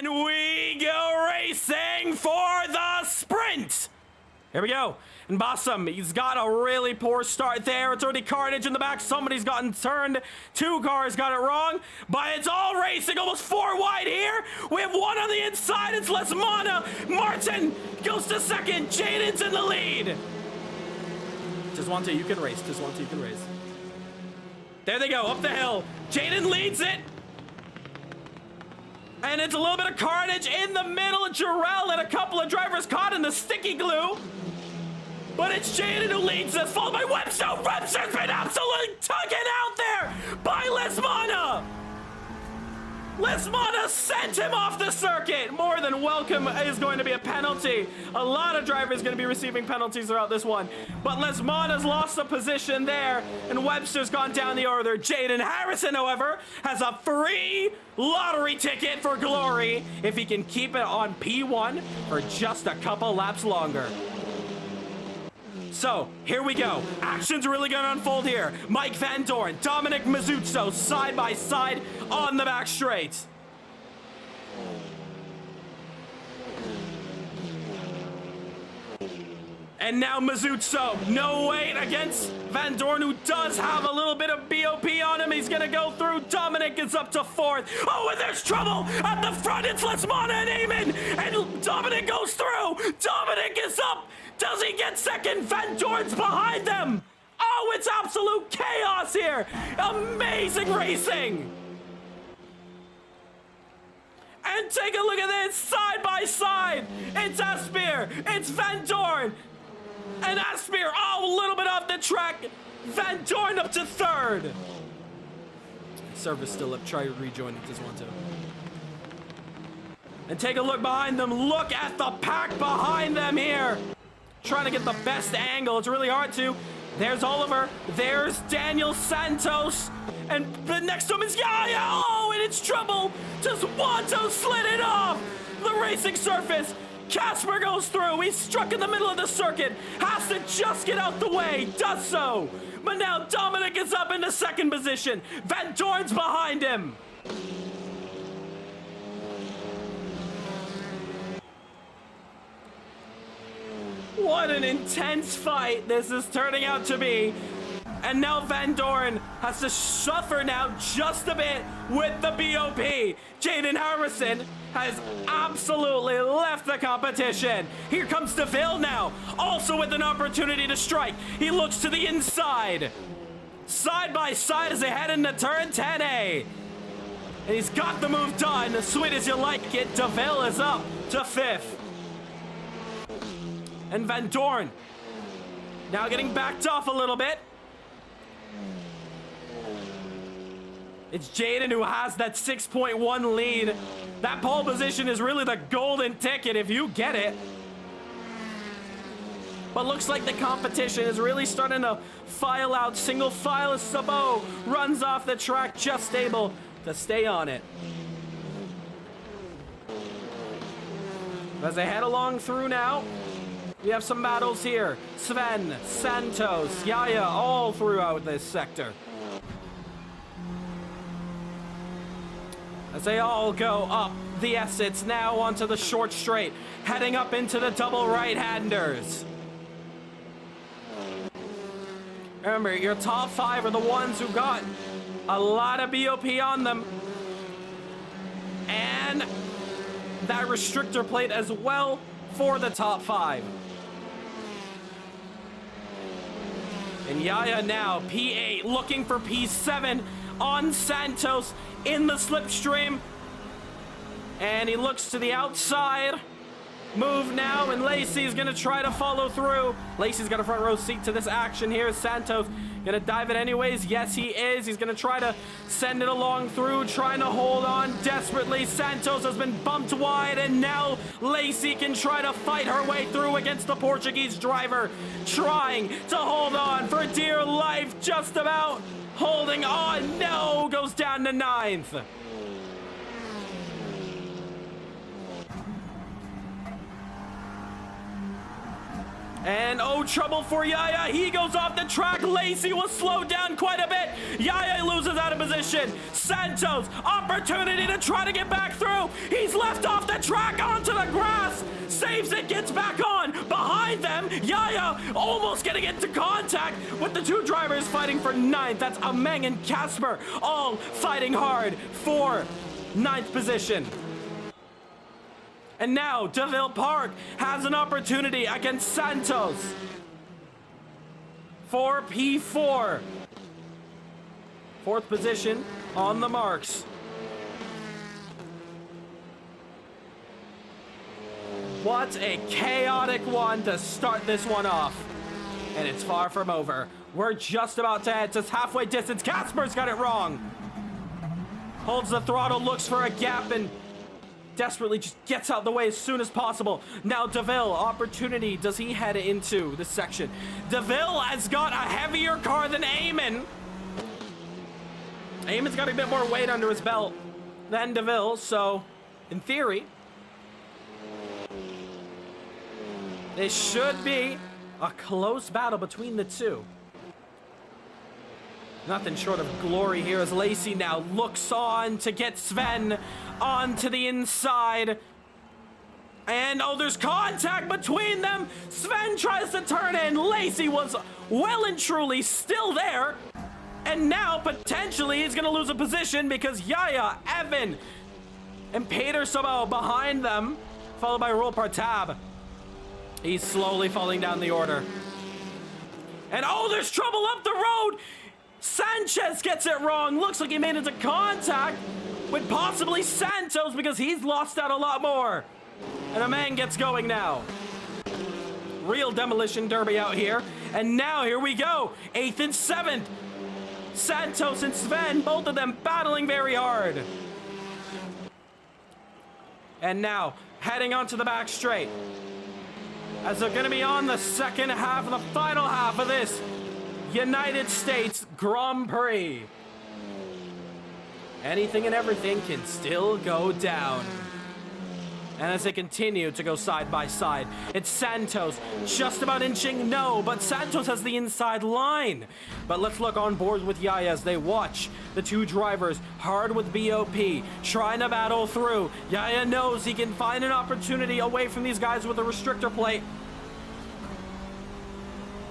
And we go racing for the sprint. Here we go. And Bossum, he's got a really poor start there. It's already carnage in the back. Somebody's gotten turned. 2 cars got it wrong. But it's all racing. Almost 4 wide here. We have 1 on the inside. It's Lesmana. Martin goes to second. Jaden's in the lead. Tiswanta, you can race. Tiswanta, you can race. There they go, up the hill. Jaden leads it. And it's a little bit of carnage in the middle. Jarrell and a couple of drivers caught in the sticky glue. But it's Jaden who leads this, followed by Webster. Webster's been absolutely tugging out there by Lesmana. Lesmana sent him off the circuit. More than welcome is going to be a penalty. A lot of drivers going to be receiving penalties throughout this one. But Lesmana's lost a position there, and Webster's gone down the order. Jaden Harrison, however, has a free lottery ticket for glory if he can keep it on P1 for just a couple laps longer. So, here we go. Action's really going to unfold here. Mike Van Dorn, Dominic Mazzuzzo, side by side on the back straight. And now Mazzuzzo, no weight against Van Dorn, who does have a little bit of BOP on him. He's going to go through. Dominic is up to 4th. Oh, and there's trouble at the front. It's Lesmana and Eamon. And Dominic goes through. Dominic is up. Does he get second? Van Dorn's behind them. Oh, it's absolute chaos here. Amazing racing. And take a look at this, side by side. It's Aspire. It's Van Dorn. And Aspire, oh, a little bit off the track. Van Dorn up to 3rd. Service still up. Try to rejoin if this one too. And take a look behind them. Look at the pack behind them here. Trying to get the best angle. It's really hard to. There's Oliver. There's Daniel Santos. And the next to him is Yaya. Oh, and it's trouble. Tiswanto slid it off the racing surface. Casper goes through. He's struck in the middle of the circuit. Has to just get out the way. Does so. But now Dominic is up into 2nd position. Van Dorn's behind him. What an intense fight this is turning out to be. And now Van Dorn has to suffer now just a bit with the BOP. Jaden Harrison has absolutely left the competition. Here comes DeVille now, also with an opportunity to strike. He looks to the inside. Side by side as they head into turn 10A. And he's got the move done. As sweet as you like it, DeVille is up to 5th. And Van Dorn now getting backed off a little bit. It's Jaden who has that 6.1 lead. That pole position is really the golden ticket if you get it. But looks like the competition is really starting to file out. Single file as Sabot runs off the track, just able to stay on it. As they head along through now, we have some battles here. Sven, Santos, Yaya, all throughout this sector. As they all go up the exits now onto the short straight, heading up into the double right-handers. Remember, your top 5 are the ones who got a lot of BOP on them. And that restrictor plate as well for the top 5. And Yaya now, P8, looking for P7 on Santos in the slipstream. And he looks to the outside. Move now, and Lacey's gonna try to follow through. Lacey's got a front row seat to this action here. Santos gonna dive it anyways. Yes, he is. He's gonna try to send it along through, trying to hold on desperately. Santos has been bumped wide, and now Lacey can try to fight her way through against the Portuguese driver, trying to hold on for dear life, just about holding on. No, goes down to 9th. And oh, trouble for Yaya. He goes off the track. Lacey will slow down quite a bit. Yaya loses out of position. Santos, opportunity to try to get back through. He's left off the track onto the grass. Saves it, gets back on. Behind them, Yaya almost getting into contact with the two drivers fighting for ninth. That's Ameng and Casper, all fighting hard for ninth position. And now, DeVille Park has an opportunity against Santos for P4. Fourth position on the marks. What a chaotic one to start this one off. And it's far from over. We're just about to head to halfway distance. Casper's got it wrong. Holds the throttle, looks for a gap, and desperately just gets out the way as soon as possible. Now DeVille, opportunity. Does he head into this section? DeVille has got a heavier car than Eamon. Eamon's got a bit more weight under his belt than DeVille, so in theory, this should be a close battle between the two. Nothing short of glory here as Lacey now looks on to get Sven onto the inside. And oh, there's contact between them. Sven tries to turn in. Lacey was well and truly still there. And now potentially he's going to lose a position because Yaya, Evan, and Peter Sobel behind them, followed by Roel Partab. He's slowly falling down the order. And oh, there's trouble up the road. Sanchez gets it wrong. Looks like he made into contact with possibly Santos because he's lost out a lot more. And a man gets going now. Real demolition derby out here. And now here we go. 8th and 7th. Santos and Sven, both of them battling very hard. And now heading onto the back straight, as they're going to be on the second half of the final half of this United States Grand Prix. Anything and everything can still go down. And as they continue to go side by side, it's Santos just about inching no, but Santos has the inside line. But let's look on board with Yaya as they watch the two drivers hard with BOP, trying to battle through. Yaya knows he can find an opportunity away from these guys with a restrictor plate.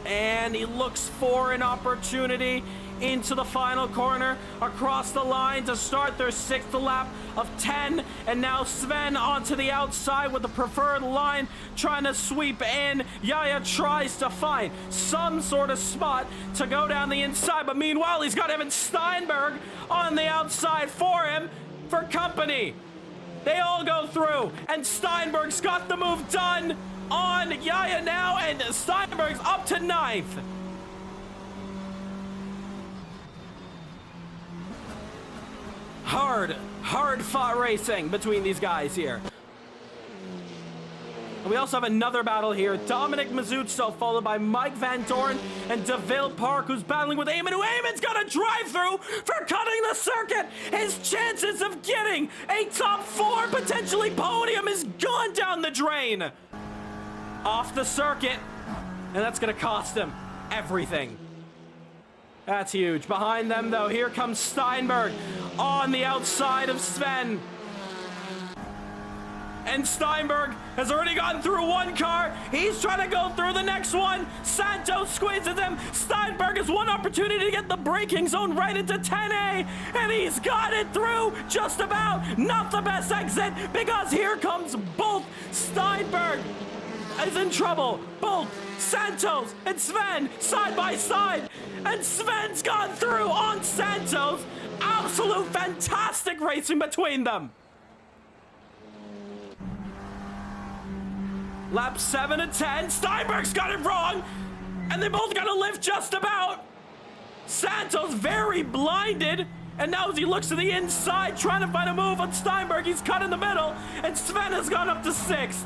And he looks for an opportunity into the final corner, across the line to start their 6th lap of 10. And now Sven onto the outside with the preferred line, trying to sweep in. Yaya tries to find some sort of spot to go down the inside, but meanwhile he's got Evan Steinberg on the outside for him for company. They all go through, and Steinberg's got the move done on Yaya now, and Steinberg's up to 9th. Hard fought racing between these guys here. And we also have another battle here. Dominic Mazzucco followed by Mike Van Dorn and DeVille Park, who's battling with Eamon. Eamon's got a drive-through for cutting the circuit. His chances of getting a top 4, potentially podium, is gone down the drain. Off the circuit, and that's gonna cost him everything. That's huge. Behind them, though, here comes Steinberg on the outside of Sven. And Steinberg has already gotten through one car. He's trying to go through the next one. Santos squeezes him. Steinberg has one opportunity to get the braking zone right into 10A. And he's got it through just about. Not the best exit, because here comes both. Steinberg is in trouble. Both Santos and Sven side by side. And Sven's gone through on Santos. Absolute fantastic racing between them. Lap 7 of 10. Steinberg's got it wrong. And they both got to lift just about. Santos very blinded. And now as he looks to the inside, trying to find a move on Steinberg, he's cut in the middle. And Sven has gone up to 6th.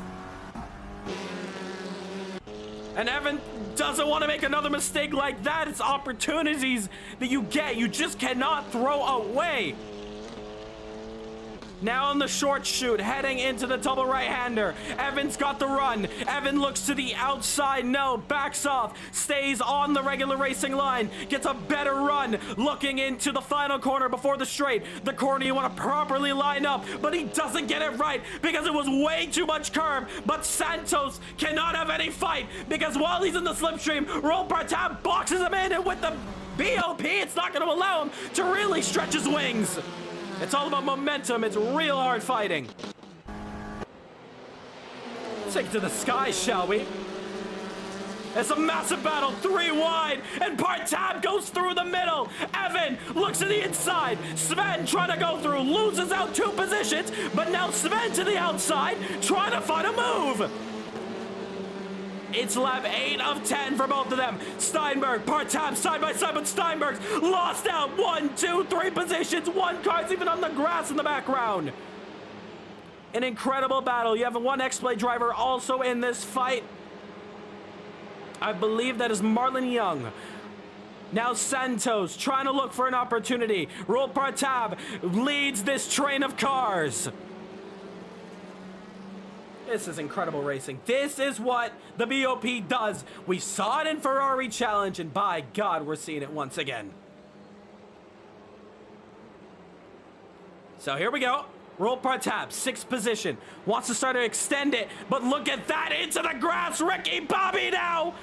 And Evan doesn't want to make another mistake like that. It's opportunities that you get. You just cannot throw away. Now on the short chute, heading into the double right-hander. Evan's got the run. Evan looks to the outside. No, backs off. Stays on the regular racing line. Gets a better run. Looking into the final corner before the straight. The corner you want to properly line up, but he doesn't get it right because it was way too much curve. But Santos cannot have any fight because while he's in the slipstream, Roll Partab boxes him in, and with the BOP, it's not going to allow him to really stretch his wings. It's all about momentum. It's real hard fighting. Take it to the sky, shall we? It's a massive battle, 3 wide, and Partab goes through the middle. Evan looks to the inside. Sven trying to go through, loses out 2 positions, but now Sven to the outside, trying to find a move. It's lap 8 of 10 for both of them. Steinberg, Partab side by side, but Steinberg's lost out 1, 2, 3 positions. 1 car's even on the grass in the background. An incredible battle. You have one X-Play driver also in this fight. I believe that is Marlon Young. Now Santos trying to look for an opportunity. Roll Partab leads this train of cars. This is incredible racing. This is what the BOP does. We saw it in Ferrari Challenge, and by God, we're seeing it once again. So here we go. Roll Partab, 6th position. Wants to start to extend it, but look at that, into the grass. Ricky Bobby now.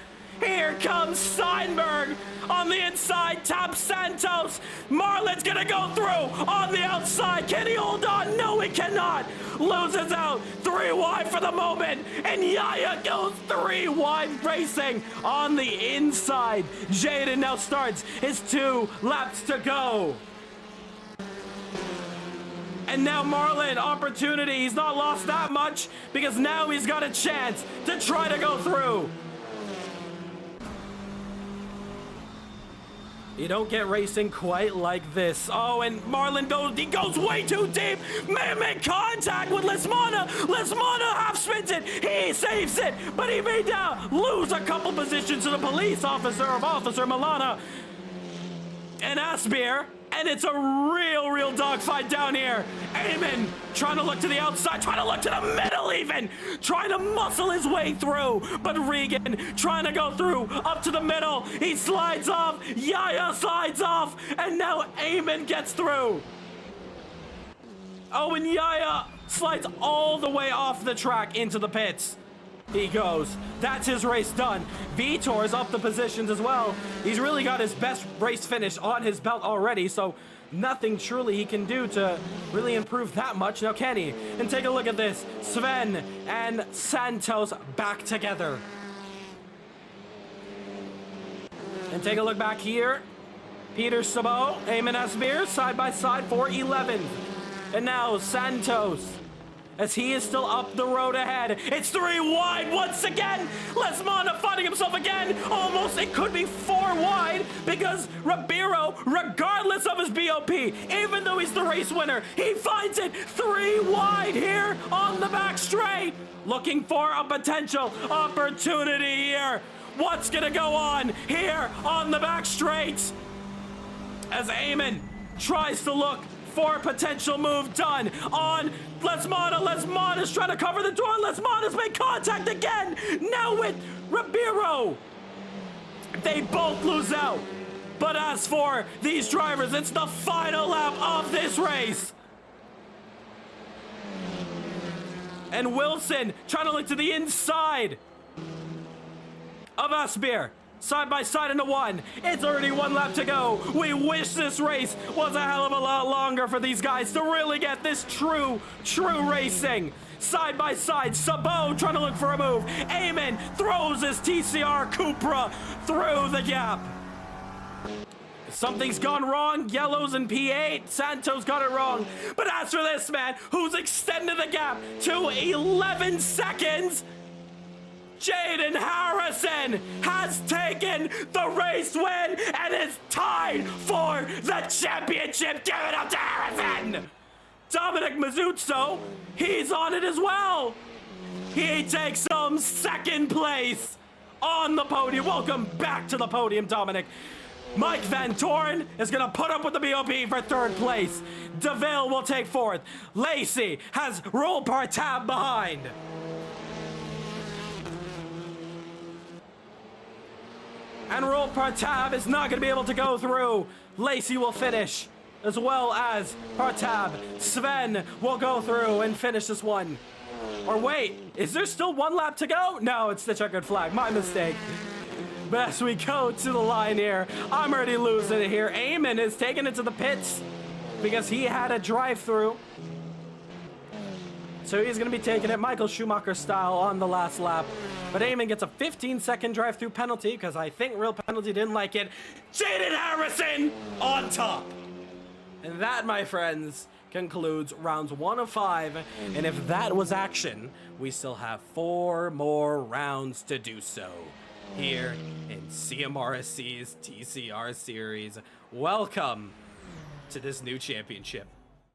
Here comes Steinberg on the inside, taps Santos. Marlon's gonna go through on the outside. Can he hold on? No, he cannot. Loses out, 3 wide for the moment, and Yaya goes 3 wide racing on the inside. Jaden now starts his 2 laps to go. And now Marlon, opportunity. He's not lost that much because now he's got a chance to try to go through. You don't get racing quite like this. Oh, and Marlon goes way too deep. May make contact with Lesmana. Lesmana half spins it. He saves it, but he may now lose a couple positions to the police officer of Officer Milana and Asbeer. And it's a real dogfight down here. Eamon trying to look to the outside, trying to look to the middle even. Trying to muscle his way through. But Regan trying to go through up to the middle. He slides off. Yaya slides off. And now Eamon gets through. Oh, and Yaya slides all the way off the track into the pits. He goes. That's his race done. Vitor's up the positions as well. He's really got his best race finish on his belt already, so nothing truly he can do to really improve that much. Now can he? And take a look at this. Sven and Santos back together. And take a look back here. Peter Sabot, Eamon Asbeer, side by side for 11th. And now Santos, as he is still up the road ahead. It's 3 wide once again. Lesmana finding himself again. Almost, it could be 4 wide because Ribeiro, regardless of his BOP, even though he's the race winner, he finds it 3 wide here on the back straight. Looking for a potential opportunity here. What's gonna go on here on the back straight? As Eamon tries to look for a potential move done on Lesmana. Lesmana's trying to cover the door. Lesmana's made contact again. Now with Ribeiro. They both lose out. But as for these drivers, it's the final lap of this race. And Wilson trying to look to the inside of Asbeer. Side by side into 1. It's already 1 lap to go. We wish this race was a hell of a lot longer for these guys to really get this true racing. Side by side, Sabot trying to look for a move. Eamon throws his TCR Cupra through the gap. Something's gone wrong. Yellows in P8. Santos got it wrong. But as for this man, who's extended the gap to 11 seconds, Jaden Harrison has taken the race win and is tied for the championship. Give it up to Harrison! Dominic Mazzuzzo, he's on it as well. He takes second place on the podium. Welcome back to the podium, Dominic. Mike Van Toren is going to put up with the BOP for 3rd place. DeVille will take 4th. Lacey has Roll Partab behind. And Roll Partab is not going to be able to go through. Lacey will finish, as well as Partab. Sven will go through and finish this one. Or wait, is there still 1 lap to go? No, it's the checkered flag. My mistake. But as we go to the line here, I'm already losing it here. Eamon is taking it to the pits because he had a drive-through. So he's going to be taking it Michael Schumacher style on the last lap. But Eamon gets a 15-second drive-through penalty because I think Real Penalty didn't like it. Jaden Harrison on top. And that, my friends, concludes rounds 1 of 5. And if that was action, we still have 4 more rounds to do so here in CMRSC's TCR Series. Welcome to this new championship.